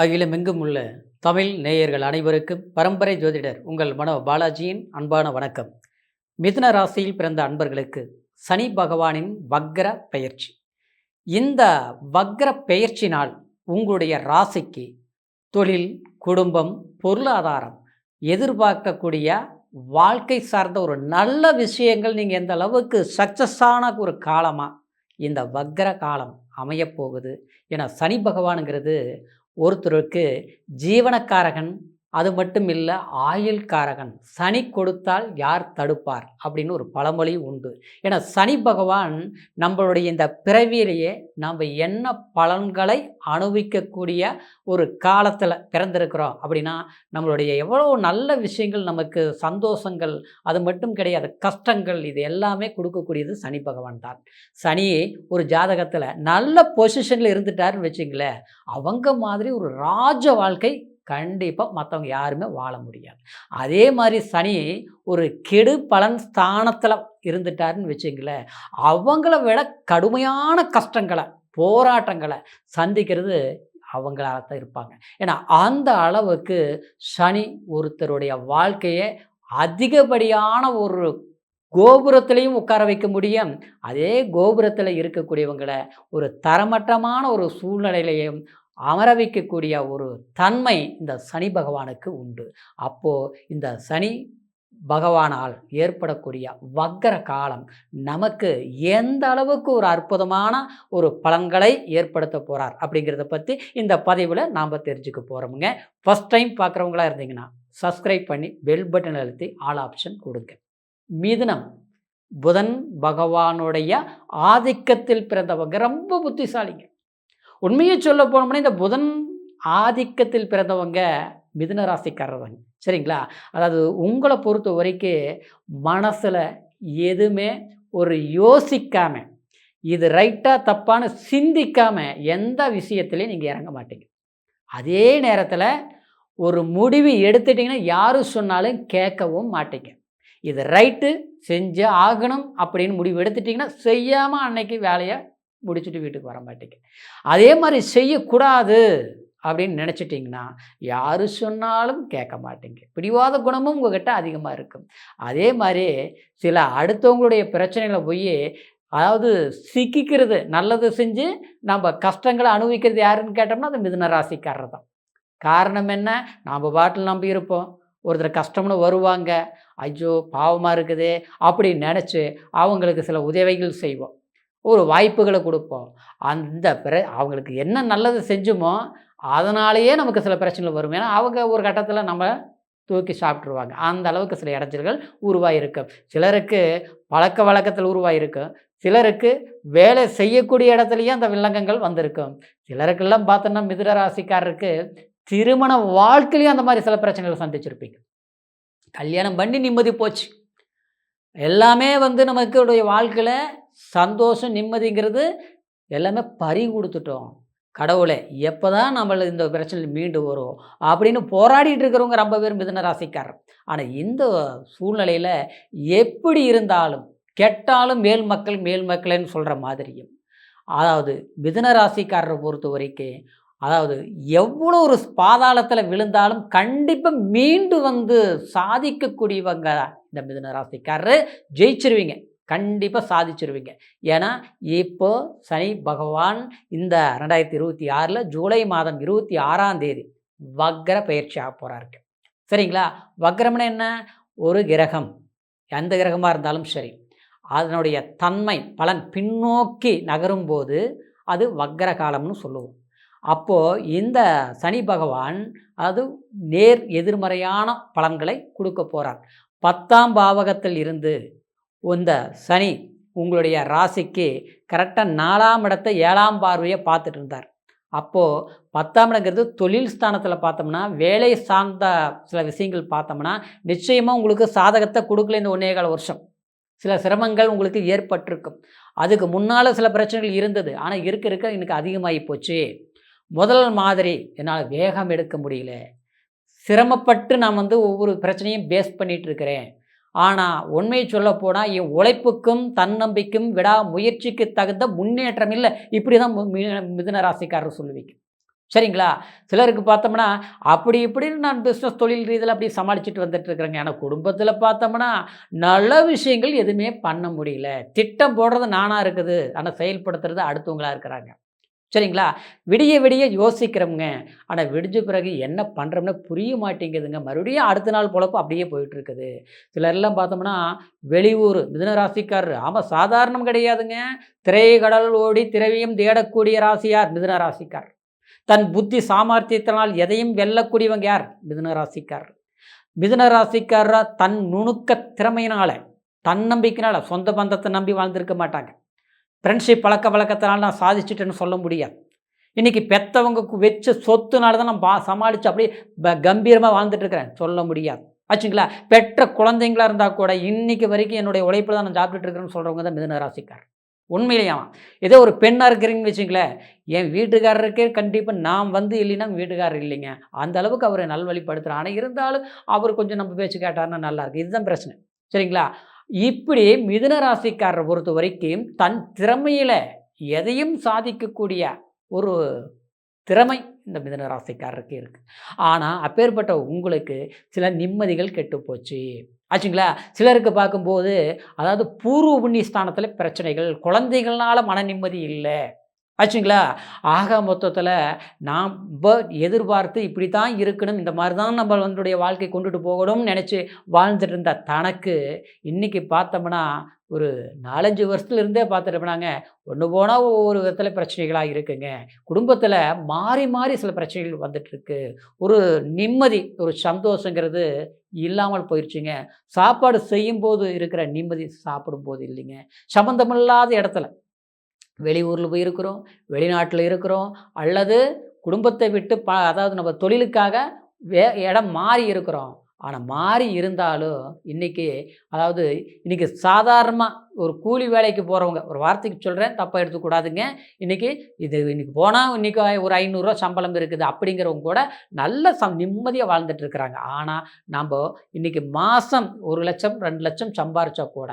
அகிலமெங்கும் உள்ள தமிழ் நேயர்கள் அனைவருக்கும் பரம்பரை ஜோதிடர் உங்கள் மனோ பாலாஜியின் அன்பான வணக்கம். மிதுன ராசியில் பிறந்த அன்பர்களுக்கு சனி பகவானின் வக்ர பெயர்ச்சி. இந்த வக்ர பெயர்ச்சினால் உங்களுடைய ராசிக்கு தொழில், குடும்பம், பொருளாதாரம், எதிர்பார்க்கக்கூடிய வாழ்க்கை சார்ந்த ஒரு நல்ல விஷயங்கள் நீங்கள் எந்த அளவுக்கு சக்ஸஸான ஒரு காலமாக இந்த வக்ர காலம் அமையப்போகுது. ஏன்னா சனி பகவானுங்கிறது ஒருத்தருக்கு ஜீவனக்காரகன், அது மட்டும் இல்லை ஆயுள்காரகன். சனி கொடுத்தால் யார் தடுப்பார் அப்படின்னு ஒரு பழமொழி உண்டு. ஏன்னா சனி பகவான் நம்மளுடைய இந்த பிறவியிலேயே நாம் என்ன பலன்களை அனுபவிக்கக்கூடிய ஒரு காலத்தில் பிறந்திருக்கிறோம் அப்படின்னா, நம்மளுடைய எவ்வளோ நல்ல விஷயங்கள், நமக்கு சந்தோஷங்கள், அது மட்டும் கிடையாது, கஷ்டங்கள், இது எல்லாமே கொடுக்கக்கூடியது சனி பகவான் தான். சனி ஒரு ஜாதகத்தில் நல்ல பொசிஷனில் இருந்துட்டாருன்னு வச்சுங்களேன், அவங்க மாதிரி ஒரு ராஜ வாழ்க்கை கண்டிப்பாக மற்றவங்க யாருமே வாழ முடியாது. அதே மாதிரி சனி ஒரு கெடு பலன் ஸ்தானத்தில் இருந்துட்டாருன்னு வச்சுங்களேன், அவங்கள விட கடுமையான கஷ்டங்களை, போராட்டங்களை சந்திக்கிறது அவங்களால தான் இருப்பாங்க. ஏன்னா அந்த அளவுக்கு சனி ஒருத்தருடைய வாழ்க்கையை அதிகப்படியான ஒரு கோபுரத்திலையும் உட்கார வைக்க முடியும். அதே கோபுரத்தில் இருக்கக்கூடியவங்களை ஒரு தரமற்றமான ஒரு சூழ்நிலையிலையும் அமர வைக்கக்கூடிய ஒரு தன்மை இந்த சனி பகவானுக்கு உண்டு. அப்போது இந்த சனி பகவானால் ஏற்படக்கூடிய வக்ர காலம் நமக்கு எந்த அளவுக்கு ஒரு அற்புதமான ஒரு பலன்களை ஏற்படுத்த போகிறார் அப்படிங்கிறத பற்றி இந்த பதிவில் நாம் தெரிஞ்சுக்க போகிறோமுங்க. ஃபஸ்ட் டைம் பார்க்குறவங்களா இருந்தீங்கன்னா சப்ஸ்கிரைப் பண்ணி பெல் பட்டன் அழுத்தி ஆல் ஆப்ஷன் கொடுங்க. மிதுனம் புதன் பகவானுடைய ஆதிக்கத்தில் பிறந்தவங்க ரொம்ப புத்திசாலிங்க. உண்மையை சொல்ல போனோம்னா இந்த புதன் ஆதிக்கத்தில் பிறந்தவங்க மிதுன ராசிக்காரவங்க, சரிங்களா? அதாவது உங்களை பொறுத்த வரைக்கும் மனசில் எதுவுமே ஒரு யோசிக்காமல், இது ரைட்டாக தப்பான்னு சிந்திக்காமல் எந்த விஷயத்துலையும் நீங்கள் இறங்க மாட்டீங்க. அதே நேரத்தில் ஒரு முடிவு எடுத்துட்டிங்கன்னா யாரும் சொன்னாலும் கேட்கவும் மாட்டீங்க. இது ரைட்டு, செஞ்சு ஆகணும் அப்படின்னு முடிவு எடுத்துட்டிங்கன்னா செய்யாமல் அன்னைக்கு வேலையை முடிச்சுட்டு வீட்டுக்கு வர மாட்டீங்க. அதே மாதிரி செய்யக்கூடாது அப்படின்னு நினச்சிட்டிங்கன்னா யார் சொன்னாலும் கேட்க மாட்டீங்க. பிடிவாத குணமும் உங்கள்கிட்ட அதிகமாக இருக்கும். அதே மாதிரி சில அடுத்தவங்களுடைய பிரச்சனைகளை போய், அதாவது சிக்கிக்கிறது, நல்லது செஞ்சு நம்ம கஷ்டங்களை அனுபவிக்கிறது யாருன்னு கேட்டோம்னா அது மிதுன ராசிக்காரர் தான். காரணம் என்ன? நாம் பாட்டில் நம்பி இருப்போம். ஒருத்தர் கஷ்டம்னு வருவாங்க, ஐயோ பாவமாக இருக்குதே அப்படின்னு நினச்சி அவங்களுக்கு சில உதவிகள் செய்வோம், ஒரு வாய்ப்புகளை கொடுப்போம். அந்த அவங்களுக்கு என்ன நல்லது செஞ்சுமோ அதனாலேயே நமக்கு சில பிரச்சனைகள் வரும். ஏன்னா அவங்க ஒரு கட்டத்தில் நம்ம தூக்கி சாப்பிட்ருவாங்க. அந்த அளவுக்கு சில இடைஞ்சல்கள் உருவாகிருக்கும். சிலருக்கு பழக்க வழக்கத்தில் உருவாகிருக்கும், சிலருக்கு வேலை செய்யக்கூடிய இடத்துலையே அந்த வில்லங்கங்கள் வந்திருக்கும். சிலருக்கெல்லாம் பார்த்தோன்னா மிதுன ராசிக்காரருக்கு திருமண வாழ்க்கையிலையும் அந்த மாதிரி சில பிரச்சனைகளை சந்திச்சிருப்பீங்க. கல்யாணம் பண்ணி நிம்மதி போச்சு, எல்லாமே நமக்குடைய வாழ்க்கையில் சந்தோஷம், நிம்மதிங்கிறது எல்லாமே பறி கொடுத்துட்டோம். கடவுளே எப்போ தான் நம்மள இந்த பிரச்சனையில் மீண்டு வரும் அப்படின்னு போராடிட்டு இருக்கிறவங்க ரொம்ப பேர் மிதுன ராசிக்காரர். ஆனால் இந்த சூழ்நிலையில் எப்படி இருந்தாலும் கெட்டாலும் மேல் மக்கள் மேல் மக்கள்னு சொல்கிற மாதிரியும், அதாவது மிதுன ராசிக்காரரை பொறுத்த வரைக்கும், அதாவது எவ்வளோ ஒரு பாதாளத்தில் விழுந்தாலும் கண்டிப்பாக மீண்டு சாதிக்கக்கூடியவங்க இந்த மிதுன ராசிக்காரரு. ஜெயிச்சிருவீங்க, கண்டிப்பாக சாதிச்சிருவீங்க. ஏன்னா இப்போது சனி பகவான் இந்த 2026 ஜூலை மாதம் 26ஆம் தேதி வக்ர பயிற்சி ஆக போகிறாருக்கு, சரிங்களா? வக்ரம்னா என்ன? ஒரு கிரகம், எந்த கிரகமாக இருந்தாலும் சரி, அதனுடைய தன்மை பலன் பின்னோக்கி நகரும்போது அது வக்ர காலம்னு சொல்லுவோம். அப்போது இந்த சனி பகவான் அது நேர் எதிர்மறையான பலன்களை கொடுக்க போகிறார். 10ஆம் பாவகத்தில் இருந்து இந்த சனி உங்களுடைய ராசிக்கு கரெக்டாக 4ஆம் இடத்தை 7ஆம் பார்வையை பார்த்துட்டு இருந்தார். அப்போது 10ஆம் இடங்கிறது தொழில் ஸ்தானத்தில் பார்த்தோம்னா, வேலை சார்ந்த சில விஷயங்கள் பார்த்தோம்னா நிச்சயமாக உங்களுக்கு சாதகத்தை கொடுக்கல. இந்த 1.25 வருஷம் சில சிரமங்கள் உங்களுக்கு ஏற்பட்டிருக்கும். அதுக்கு முன்னால் சில பிரச்சனைகள் இருந்தது, ஆனால் இருக்க இருக்க எனக்கு அதிகமாகி போச்சு. முதல் மாதிரி என்னால் வேகம் எடுக்க முடியல, சிரமப்பட்டு நான் ஒவ்வொரு பிரச்சனையும் பேஸ் பண்ணிகிட்டு இருக்கிறேன். ஆனால் உண்மையை சொல்லப்போனால் என் உழைப்புக்கும் தன்னம்பிக்கும் விடா முயற்சிக்கு தகுந்த முன்னேற்றம் இல்லை, இப்படி தான் மிதுன ராசிக்காரர் சொல்லுவீங்க. சரிங்களா? சிலருக்கு பார்த்தோம்னா, அப்படி இப்படின்னு நான் பிஸ்னஸ் தொழில் ரீதியில அப்படி சமாளிச்சுட்டு வந்துட்டு இருக்கிறேங்க. ஆனா குடும்பத்தில பார்த்தோம்னா, நல்ல விஷயங்கள் எதுவுமே பண்ண முடியல. திட்டம் போடுறது நானா இருக்குது. ஆனா செயல்படுத்துறது அடுத்தவங்களா இருக்கிறாங்க. சரிங்களா? விடிய விடிய யோசிக்கிறோம்ங்க. ஆனா விடிஞ்ச பிறகு என்ன பண்றோம்னே புரிய மாட்டேங்குதுங்க. மறுபடியும் அடுத்த நாள் பொழப்பு அப்படியே போயிட்டு இருக்குது. சிலர்லாம் பார்த்தோம்னா, வெளியூர் மிதுன ராசிக்காரர். ஆமா சாதாரணம் கிடையாதுங்க. திரை கடல் ஓடி திரவியம் தேடக்கூடிய ராசி யார்? மிதுன ராசிக்காரர். தன் புத்தி சாமர்த்தியத்தினால் எதையும் வெல்லக்கூடியவங்க யார்? மிதுன ராசிக்காரர். மிதுன ராசிக்காரரா தன் நுணுக்க திறமையினால, தன்னம்பிக்கையினால சொந்த பந்தத்தை நம்பி வாழ்ந்திருக்க மாட்டாங்க. ஃப்ரெண்ட்ஷிப் பழக்கவழக்கத்தினால நான் சாதிச்சுட்டேன்னு சொல்ல முடியாது. இன்றைக்கி பெத்தவங்க வச்ச சொத்துனால தான் நான் சமாளித்து அப்படியே கம்பீரமாக வாழ்ந்துட்டுருக்கிறேன் சொல்ல முடியாது. ஆச்சுங்களா? பெற்ற குழந்தைங்களா இருந்தால் கூட இன்றைக்கி வரைக்கும் என்னுடைய உழைப்பில் தான் நான் சாப்பிட்டுட்டு இருக்கிறேன்னு சொல்கிறவங்க தான் மிதுன ராசிக்காரர். உண்மையிலேயாம். ஏதோ ஒரு பெண்ணாக இருக்கிறீங்கன்னு வச்சுங்களேன், என் வீட்டுக்காரருக்கே கண்டிப்பாக நான் வந்து இல்லைன்னா வீட்டுக்காரர் இல்லைங்க. அந்த அளவுக்கு அவரை நல்வழிப்படுத்துகிறேன். ஆனால் இருந்தாலும் அவர் கொஞ்சம் நம்ம பேச்சு கேட்டாருன்னா நல்லாயிருக்கு. இதுதான் பிரச்சனை. சரிங்களா? இப்படி மிதுன ராசிக்காரரை பொறுத்த வரைக்கும் தன் திறமையில எதையும் சாதிக்கக்கூடிய ஒரு திறமை இந்த மிதுன ராசிக்காரருக்கு இருக்கு. ஆனா, அப்பேற்பட்ட உங்களுக்கு சில நிம்மதிகள் கெட்டுப்போச்சு. ஆச்சுங்களா? சிலருக்கு பார்க்கும்போது, அதாவது பூர்வ புண்ணிய ஸ்தானத்தில பிரச்சனைகள், குழந்தைகள்னால மன நிம்மதி இல்ல. ஆச்சுங்களா? ஆக மொத்தத்தில நம்ப எதிர்பார்த்து இப்படி தான் இருக்கணும், இந்த மாரி தான் நம்ம நம்மளுடைய வாழ்க்கை கொண்டுட்டு போகணும்னு நெனச்சு வாழ்ந்துட்டு இருந்த தனக்கு, இன்னைக்கு பார்த்தோம்னா, ஒரு 4, 5 வருஷத்துல இருந்தே பார்த்துட்டோம்னாங்க, ஒண்ணு போனா ஒவ்வொரு விதத்தில பிரச்சனைகளா இருக்குங்க. குடும்பத்தில மாறி, மாறி சில பிரச்சனைகள் வந்துட்டுருக்கு. ஒரு நிம்மதி, ஒரு சந்தோஷங்கிறது இல்லாமல் போயிருச்சுங்க. சாப்பாடு செய்யும்போது இருக்கிற நிம்மதி சாப்பிடும்போது இல்லைங்க. சம்மந்தமில்லாத இடத்துல வெளியூர்ல போய் இருக்கிறோம், வெளிநாட்டில இருக்கிறோம், அல்லது குடும்பத்தை விட்டு அதாவது நம்ம தொழிலுக்காக இடம் மாறி இருக்கிறோம். ஆனா மாறி இருந்தாலும், இன்னைக்கு அதாவது இன்னைக்கு சாதாரணமா ஒரு கூலி வேலைக்கு போறவங்க, ஒரு வார்த்தைக்கு சொல்றேன், தப்பா எடுத்துக்கூடாதுங்க. இன்னைக்கு இன்னைக்கு போனா இன்னைக்கு ஒரு ரூ. 500 சம்பளம் இருக்குது அப்படிங்கிறவங்க கூட நல்ல நிம்மதியா வாழ்ந்துட்டு இருக்கிறாங்க. ஆனா, நம்ப இன்னைக்கு மாசம் 1,00,000, 2,00,000 சம்பாரிச்சா கூட,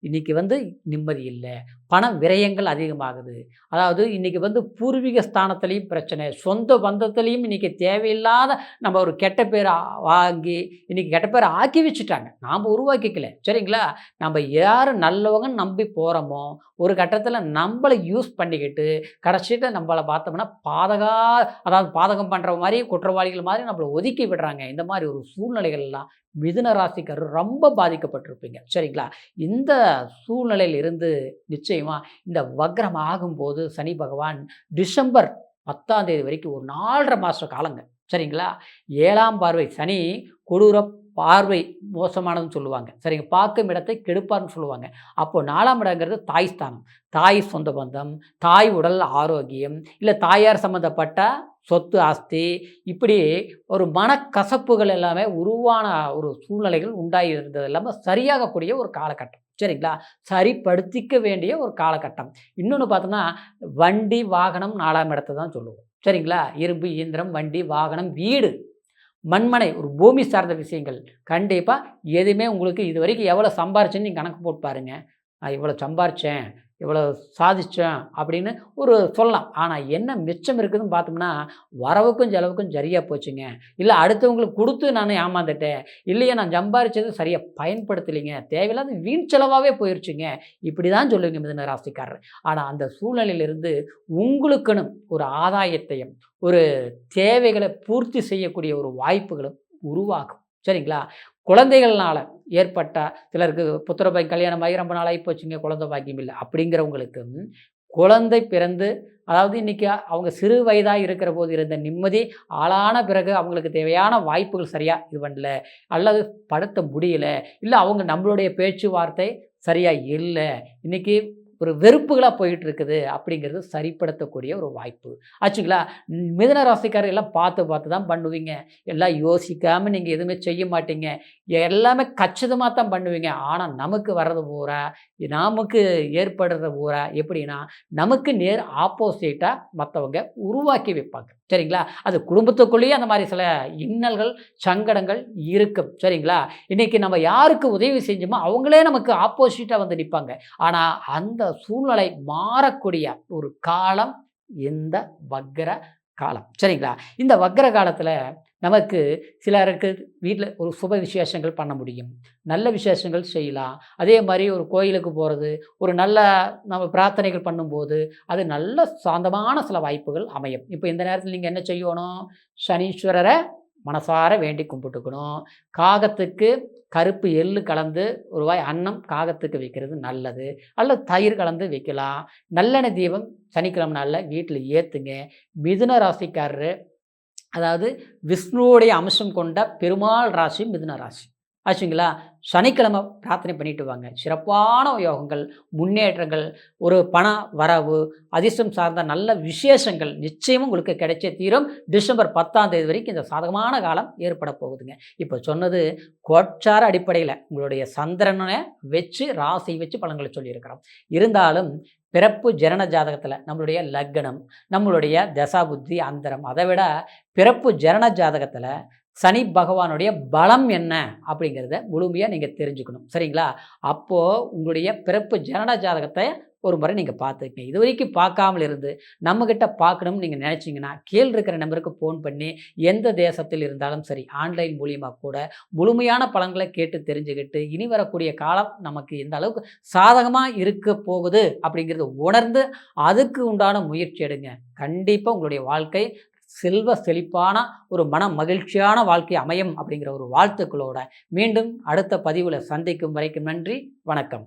இன்னைக்கு வந்து நிம்மதி இல்ல. பண விரயங்கள் அதிகமாகுது. அதாவது இன்னைக்கு வந்து பூர்வீக ஸ்தானத்திலயும் பிரச்சனை, சொந்த பந்தத்திலயும் இன்னைக்கு தேவையில்லாத நம்ம ஒரு கெட்ட பேர வாங்கி, இன்னைக்கு கெட்ட பேர ஆக்கி வச்சுட்டாங்க. நாம உருவாக்கிக்கல. சரிங்களா? நம்ம யாரு நல்லவங்கன்னு நம்பி போறோமோ, ஒரு கட்டத்தில நம்பள யூஸ் பண்ணிக்கிட்டு, கடைசில நம்பள பார்த்தோம்னா அதாவது பாதகம் பண்ற மாரி, குற்றவாளிகள் மாரி நம்மள ஒதுக்கி விடுறாங்க. இந்த மாரி ஒரு சூழ்நிலைகள்லாம் மிதுன ராசிக்காரர் ரொம்ப பாதிக்கப்பட்டிருப்பீங்க. சரிங்களா? இந்த சூழ்நிலையில் இருந்து நிச்சயமா இந்த வக்ரம் ஆகும்போது சனி பகவான் டிசம்பர் 10ஆம் தேதி வரைக்கும் ஒரு 4 1/2 மாச காலங்க. சரிங்களா? 7ஆம் பார்வை சனி கொடூர பார்வை மோசமானதுன்னு சொல்லுவாங்க. சரிங்க. பார்க்கும் இடத்தை கெடுப்பார்ன்னு சொல்லுவாங்க. அப்போ 4ஆம் இடங்கிறது தாய் ஸ்தானம். தாய் சொந்த பந்தம், தாய் உடல் ஆரோக்கியம், இல்ல தாயார் சம்மந்தப்பட்ட சொத்து, ஆஸ்தி இப்படி ஒரு மனக்கசப்புகள் எல்லாமே உருவான ஒரு சூழ்நிலைகள் உண்டாகி இருந்தது எல்லாமே சரியாகக்கூடிய ஒரு காலகட்டம். சரிங்களா? சரிப்படுத்திக்க வேண்டிய ஒரு காலகட்டம். இன்னொன்னு பார்த்தோம்னா, வண்டி, வாகனம் 4ஆம் இடத்த தான் சொல்லுவோம். சரிங்களா? இரும்பு, இயந்திரம், வண்டி, வாகனம், வீடு, மண்மனை, ஒரு பூமி சார்ந்த விஷயங்கள். கண்டிப்பா எதுவுமே உங்களுக்கு இதுவரைக்கும் எவ்வளோ சம்பாரிச்சேன்னு நீங்க கணக்கு போட்டு பாருங்க. நான் இவ்வளோ சம்பாரிச்சேன், இவ்வளோ சாதிச்சேன் அப்படின்னு ஒரு சொல்லலாம். ஆனா என்ன மிச்சம் இருக்குதுன்னு பார்த்தோம்னா, வரவுக்கும் செலவுக்கும் சரியா போச்சுங்க. இல்ல அடுத்தவங்களுக்கு குடுத்து நான் ஏமாந்துட்டேன். இல்லையே நான் சம்பாரிச்சது சரியா பயன்படுத்தலைங்க. தேவையில்லாத வீண் செலவாவே போயிருச்சுங்க. இப்படி தான் சொல்லுவீங்க மிதுன ராசிக்காரர். ஆனா அந்த சூழ்நிலையிலிருந்து உங்களுக்குன்னு ஒரு ஆதாயத்தையும், ஒரு தேவைகள பூர்த்தி செய்யக்கூடிய ஒரு வாய்ப்புகளும் உருவாகும். சரிங்களா? குழந்தைகள்னால ஏற்பட்ட சிலருக்கு புத்திர பாக்கியம் கல்யாணம் ஆகி ரொம்ப நாள் ஆகி போச்சுங்க, குழந்தை பாக்கியம் இல்ல. அப்படிங்கிறவங்களுக்கு குழந்தை பிறந்து அதாவது இன்னைக்கு அவங்க சிறு வயதா இருக்கிற போது இருந்த நிம்மதி, ஆளான பிறகு அவங்களுக்கு தேவையான வாய்ப்புகள் சரியா இது பண்ணல, அல்லது படுத்த முடியல, இல்ல அவங்க நம்மளுடைய பேச்சுவார்த்தை சரியா இல்ல. இன்னைக்கு ஒரு வெறுப்புகளா போயிட்டு இருக்குது அப்படிங்கிறது சரிப்படுத்தக்கூடிய ஒரு வாய்ப்பு. ஆச்சுங்களா? மிதுன ராசிக்காரர் எல்லாம் பார்த்து பார்த்து தான் பண்ணுவீங்க. எல்லாம் யோசிக்காம நீங்க எதுவுமே செய்ய மாட்டீங்க. எல்லாமே கச்சிதமா தான் பண்ணுவீங்க. ஆனா நமக்கு வர்றது பூரா, நமக்கு ஏற்படுறது பூரா எப்படின்னா, நமக்கு நேர் ஆப்போசிட்டா மத்தவங்க உருவாக்கி வைப்பாங்க. சரிங்களா? அது குடும்பத்துக்குள்ளேயே அந்த மாரி சில இன்னல்கள், சங்கடங்கள் இருக்கும். சரிங்களா? இன்னைக்கு நம்ம யாருக்கு உதவி செஞ்சோமோ, அவங்களே நமக்கு ஆப்போசிட்டா வந்து நிப்பாங்க. ஆனா, அந்த சூழ்நிலை மாறக்கூடிய ஒரு காலம் இந்த வக்ர காலம். சரிங்களா? இந்த வக்ர காலத்தில் நமக்கு சிலருக்கு வீட்டில் ஒரு சுப விசேஷங்கள் பண்ண முடியும். நல்ல விசேஷங்கள் செய்யலாம். அதே மாதிரி ஒரு கோயிலுக்கு போகிறது, ஒரு நல்ல நம்ம பிரார்த்தனைகள் பண்ணும்போது, அது நல்ல சாந்தமான சில வாய்ப்புகள் அமையும். இப்போ இந்த நேரத்தில் நீங்கள் என்ன செய்யணும்? சனீஸ்வரரை மனசார வேண்டி கும்பிட்டுக்கணும். காகத்துக்கு கருப்பு எள்ளு கலந்து ஒரு வாய் அன்னம் காகத்துக்கு வைக்கிறது நல்லது. அல்லது தயிர் கலந்து வைக்கலாம். நல்லெண்ணெய் தீபம் சனிக்கிழமை நாளில் வீட்டில் ஏற்றுங்க. மிதுன ராசிக்காரரு, அதாவது விஷ்ணுவுடைய அம்சம் கொண்ட பெருமாள் ராசி மிதுன ராசி ஆச்சுங்களா? சனிக்கிழமை பிரார்த்தனை பண்ணிட்டு வாங்க. சிறப்பான யோகங்கள், முன்னேற்றங்கள், ஒரு பண வரவு, அதிர்ஷ்டம் சார்ந்த நல்ல விசேஷங்கள் நிச்சயமும் உங்களுக்கு கிடைச்சே தீரும். டிசம்பர் 10ஆம் தேதி வரைக்கும் இந்த சாதகமான காலம் ஏற்பட போகுதுங்க. இப்போ சொன்னது கோட்சார அடிப்படையில் உங்களுடைய சந்திரனை வச்சு ராசி வச்சு பலன்களை சொல்லியிருக்கிறோம். இருந்தாலும் பிறப்பு ஜனன ஜாதகத்தில் நம்மளுடைய லக்னம், நம்மளுடைய தசாபுத்தி அந்தரம், அதை விட பிறப்பு ஜனன ஜாதகத்தில் சனி பகவானுடைய பலம் என்ன அப்படிங்கிறத முழுமையாக நீங்கள் தெரிஞ்சுக்கணும். சரிங்களா? அப்போது உங்களுடைய பிறப்பு ஜனன ஜாதகத்தை ஒரு முறை நீங்கள் பார்த்துக்கங்க. இது வரைக்கும் பார்க்காமல் இருந்து நம்மக்கிட்ட பார்க்கணும்னு நீங்கள் நினச்சிங்கன்னா கீழே இருக்கிற நம்பருக்கு ஃபோன் பண்ணி எந்த தேசத்தில் இருந்தாலும் சரி ஆன்லைன் மூலியமாக கூட முழுமையான பலன்களை கேட்டு தெரிஞ்சுக்கிட்டு இனி வரக்கூடிய காலம் நமக்கு எந்த அளவுக்கு சாதகமாக இருக்க போகுது அப்படிங்கிறத உணர்ந்து அதுக்கு உண்டான முயற்சி எடுங்க. கண்டிப்பாக உங்களுடைய வாழ்க்கை செல்வ செழிப்பான ஒரு மன மகிழ்ச்சியான வாழ்க்கை அமையும் அப்படிங்கிற ஒரு வாழ்த்துக்களோட மீண்டும் அடுத்த பதிவில் சந்திக்கும் வரைக்கும் நன்றி, வணக்கம்.